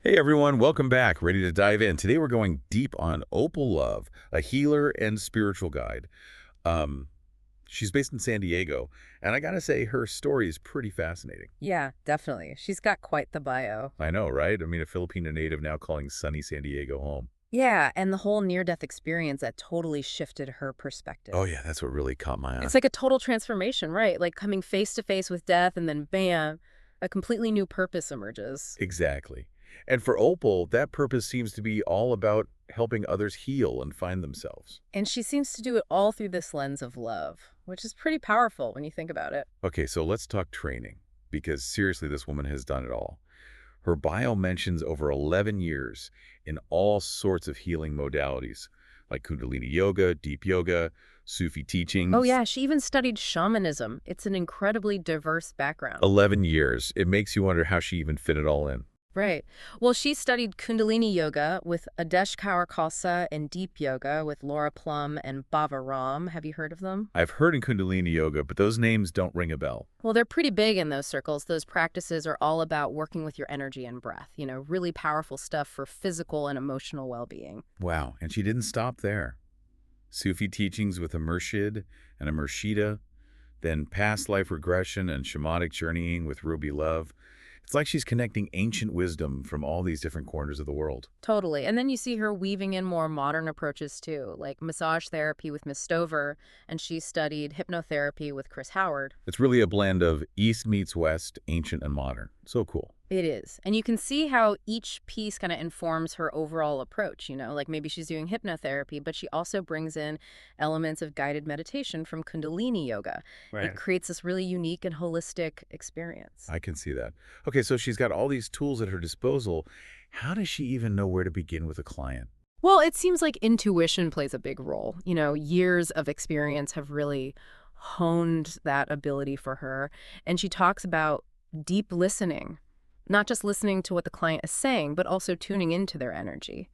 Hey everyone, welcome back. Ready to dive in. Today we're going deep on Opal Love, a healer and spiritual guide. Um, she's based in San Diego, and I gotta say her story is pretty fascinating. Yeah, definitely. She's got quite the bio. I know, right? I mean, a Filipino native now calling sunny San Diego home. Yeah, and the whole near-death experience that totally shifted her Oh perspective. yeah, that's what really caught my eye. It's like a total transformation, right? Like coming face to face with death and then bam, a completely new purpose emerges. Exactly. And for Opal, that purpose seems to be all about helping others heal and find themselves. And she seems to do it all through this lens of love, which is pretty powerful when you think about it. Okay, so let's talk training, because seriously, this woman has done it all. Her bio mentions over 11 years in all sorts of healing modalities, like Kundalini Yoga, deep yoga, Sufi Oh teachings. yeah, she even studied shamanism. It's an incredibly diverse background. 11 years. It makes you wonder how she even fit it all in. Right. Well, she studied Kundalini Yoga with Adesh Kaur Khalsa and Deep Yoga with Laura Plum and Bava Ram. Have you heard of them? I've heard in Kundalini Yoga, but those names don't ring a bell. Well, they're pretty big in those circles. Those practices are all about working with your energy and breath. Really powerful stuff for physical and emotional well-being. Wow, and she didn't stop there. Sufi teachings with a Murshid and a Murshida, then past life regression and shamanic journeying with Ruby Love. It's like she's connecting ancient wisdom from all these different corners of the world. Totally. And then you see her weaving in more modern approaches too, like massage therapy with Miss Stover, and she studied hypnotherapy with Chris Howard. It's really a blend of East meets West, ancient and modern. So cool. It is. And you can see how each piece kind of informs her overall approach, like maybe she's doing hypnotherapy, but she also brings in elements of guided meditation from Kundalini Yoga. It Right. creates this really unique and holistic experience. I can see that. Okay, so she's got all these tools at her disposal. How does she even know where to begin with a client? Well, it seems like intuition plays a big role. Years of experience have really honed that ability for her. And she talks about deep listening, not just listening to what the client is saying, but also tuning into their energy.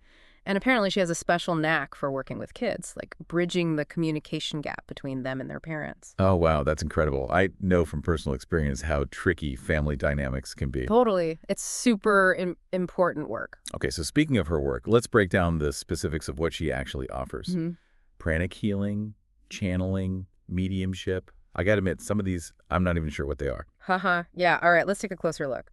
And apparently she has a special knack for working with kids, like bridging the communication gap between them and their parents. Oh, wow, that's incredible. I know from personal experience how tricky family dynamics can be. Totally. It's super important work. Okay, so speaking of her work, let's break down the specifics of what she actually offers. Hmm. Pranic healing, channeling, mediumship. I gotta admit, some of these, I'm not even sure what they are. Haha. Yeah. All right. Let's take a closer look.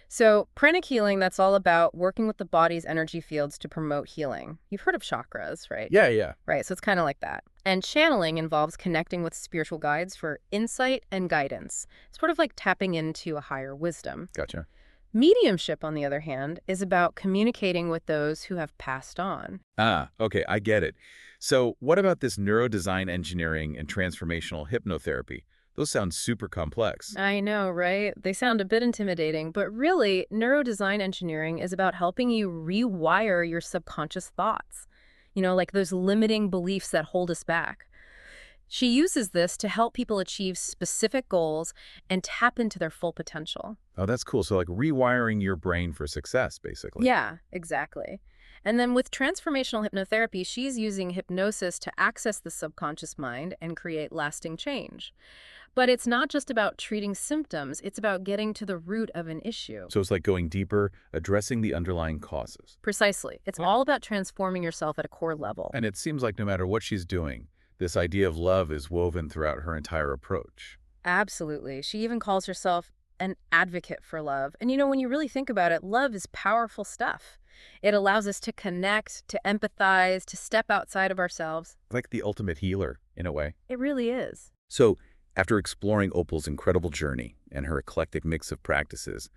So, pranic healing, that's all about working with the body's energy fields to promote healing. You've heard of chakras, right? Yeah, yeah. Right, so it's kind of like that. And channeling involves connecting with spiritual guides for insight and guidance, sort of like tapping into a higher wisdom. Gotcha. Mediumship, on the other hand, is about communicating with those who have passed on. Ah, okay, I get it. So what about this neurodesign engineering and transformational hypnotherapy? Those sound super complex. I know, right? They sound a bit intimidating, but really, neurodesign engineering is about helping you rewire your subconscious thoughts. Like those limiting beliefs that hold us back. She uses this to help people achieve specific goals and tap into their full potential. Oh, that's cool. So like rewiring your brain for success, basically. Yeah, exactly. And then with transformational hypnotherapy, she's using hypnosis to access the subconscious mind and create lasting change. But it's not just about treating symptoms, it's about getting to the root of an issue. So it's like going deeper, addressing the underlying causes. Precisely. It's all about transforming yourself at a core level. And it seems like no matter what she's doing, this idea of love is woven throughout her entire approach. Absolutely. She even calls herself an advocate for love. And when you really think about it, love is powerful stuff. It allows us to connect, to empathize, to step outside of ourselves. Like the ultimate healer, in a way. It really is. So, after exploring Opal's incredible journey and her eclectic mix of practices,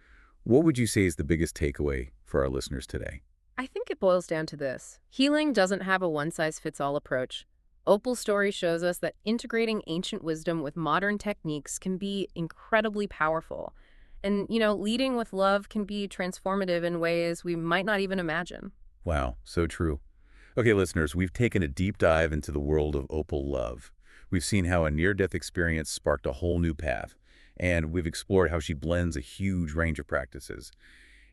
what would you say is the biggest takeaway for our listeners today? I think it boils down to this. Healing doesn't have a one-size-fits-all approach. Opal's story shows us that integrating ancient wisdom with modern techniques can be incredibly powerful. And, leading with love can be transformative in ways we might not even imagine. Wow, so true. Okay, listeners, we've taken a deep dive into the world of Opal Love. We've seen how a near-death experience sparked a whole new path, and we've explored how she blends a huge range of practices.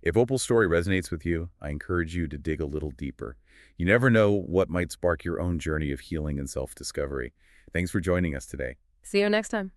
If Opal's story resonates with you, I encourage you to dig a little deeper. You never know what might spark your own journey of healing and self-discovery. Thanks for joining us today. See you next time.